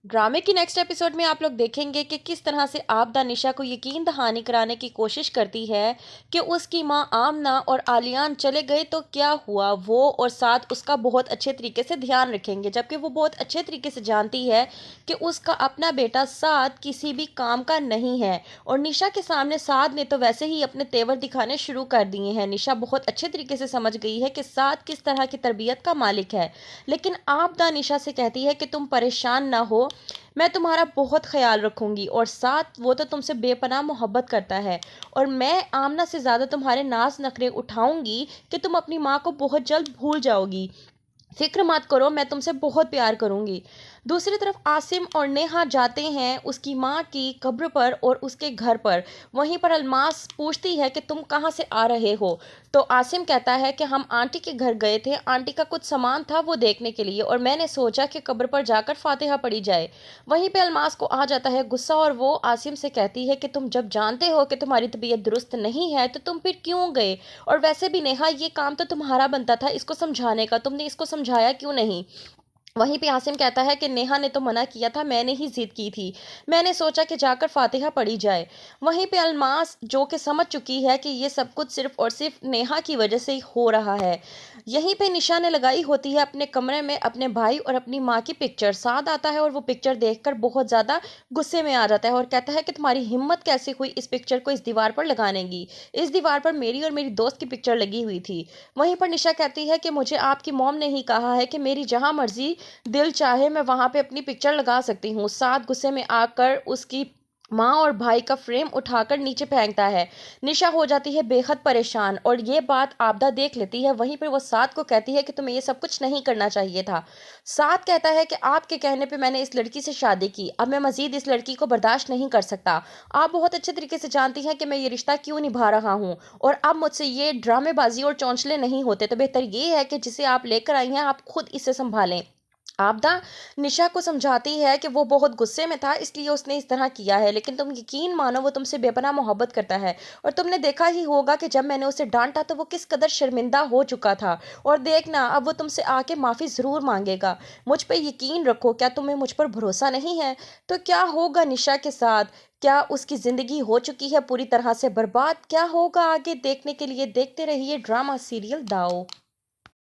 ड्रामे की next episode में आप लोग देखेंगे कि किस तरह से आपदा निशा को यकीन दहानी कराने की कोशिश करती है कि उसकी मां आमना और आलियान चले गए तो क्या हुआ। वो और साथ उसका बहुत अच्छे तरीके से ध्यान रखेंगे, जबकि वो बहुत अच्छे तरीके से जानती है कि उसका अपना बेटा साद किसी भी काम का नहीं है। और निशा के सामने साद ने तो वैसे ही अपने तेवर दिखाने शुरू कर दिए हैं। निशा बहुत अच्छे तरीके से समझ गई है कि साद किस तरह की तरबियत का मालिक है। लेकिन आपदा निशा से कहती है कि तुम परेशान ना हो, मैं तुम्हारा बहुत ख्याल रखूंगी। और साथ वो तो तुमसे बेपनाह मोहब्बत करता है, और मैं आमना से ज़्यादा तुम्हारे नाज नखरे उठाऊंगी कि तुम अपनी माँ को बहुत जल्द भूल जाओगी। फिक्र मत करो, मैं तुमसे बहुत प्यार करूंगी। दूसरी तरफ आसिम और नेहा जाते हैं उसकी माँ की कब्र पर और उसके घर पर। वहीं पर अलमास पूछती है कि तुम कहाँ से आ रहे हो। तो आसिम कहता है कि हम आंटी के घर गए थे, आंटी का कुछ सामान था वो देखने के लिए, और मैंने सोचा कि कब्र पर जाकर फातिहा पढ़ी जाए। वहीं पे अलमास को आ जाता है गुस्सा, और वो आसिम से कहती है कि तुम जब जानते हो कि तुम्हारी तबीयत दुरुस्त नहीं है तो तुम फिर क्यों गए। और वैसे भी नेहा, ये काम तो तुम्हारा बनता था इसको समझाने का, तुमने इसको समझाया क्यों नहीं। वहीं पे आसिम कहता है कि नेहा ने तो मना किया था, मैंने ही जिद की थी, मैंने सोचा कि जाकर फातिहा पढ़ी जाए। वहीं पे अलमास जो कि समझ चुकी है कि ये सब कुछ सिर्फ और सिर्फ नेहा की वजह से ही हो रहा है। यहीं पे निशा ने लगाई होती है अपने कमरे में अपने भाई और अपनी माँ की पिक्चर। साद आता है और वो पिक्चर देखकर बहुत ज़्यादा गुस्से में आ जाता है और कहता है कि तुम्हारी हिम्मत कैसे हुई इस पिक्चर को इस दीवार पर लगाने की। इस दीवार पर मेरी और मेरी दोस्त की पिक्चर लगी हुई थी। वहीं पर निशा कहती है कि मुझे आपकी मॉम ने ही कहा है कि मेरी जहाँ मर्जी दिल चाहे मैं वहां पे अपनी पिक्चर लगा सकती हूँ। साथ गुस्से में आकर उसकी माँ और भाई का फ्रेम उठाकर नीचे फेंकता है। निशा हो जाती है बेहद परेशान, और ये बात आपदा देख लेती है। वहीं पर वो साथ को कहती है कि तुम्हें ये सब कुछ नहीं करना चाहिए था। साथ कहता है कि आपके कहने पे मैंने इस लड़की से शादी की, अब मैं मजीद इस लड़की को बर्दाश्त नहीं कर सकता। आप बहुत अच्छे तरीके से जानती हैं कि मैं ये रिश्ता क्यों निभा रहा हूँ, और अब मुझसे ये ड्रामेबाजी और चौंचले नहीं होते, तो बेहतर ये है कि जिसे आप लेकर आई हैं आप खुद इसे संभालें। आपदा निशा को समझाती है कि वो बहुत गुस्से में था इसलिए उसने इस तरह किया है, लेकिन तुम यकीन मानो वो तुमसे बेपनाह मोहब्बत करता है। और तुमने देखा ही होगा कि जब मैंने उसे डांटा तो वो किस कदर शर्मिंदा हो चुका था। और देखना अब वो तुमसे आके माफ़ी ज़रूर मांगेगा। मुझ पे यकीन रखो, क्या तुम्हें मुझ पर भरोसा नहीं है। तो क्या होगा निशा के साथ? क्या उसकी ज़िंदगी हो चुकी है पूरी तरह से बर्बाद? क्या होगा आगे देखने के लिए देखते रहिए ड्रामा सीरियल दाव।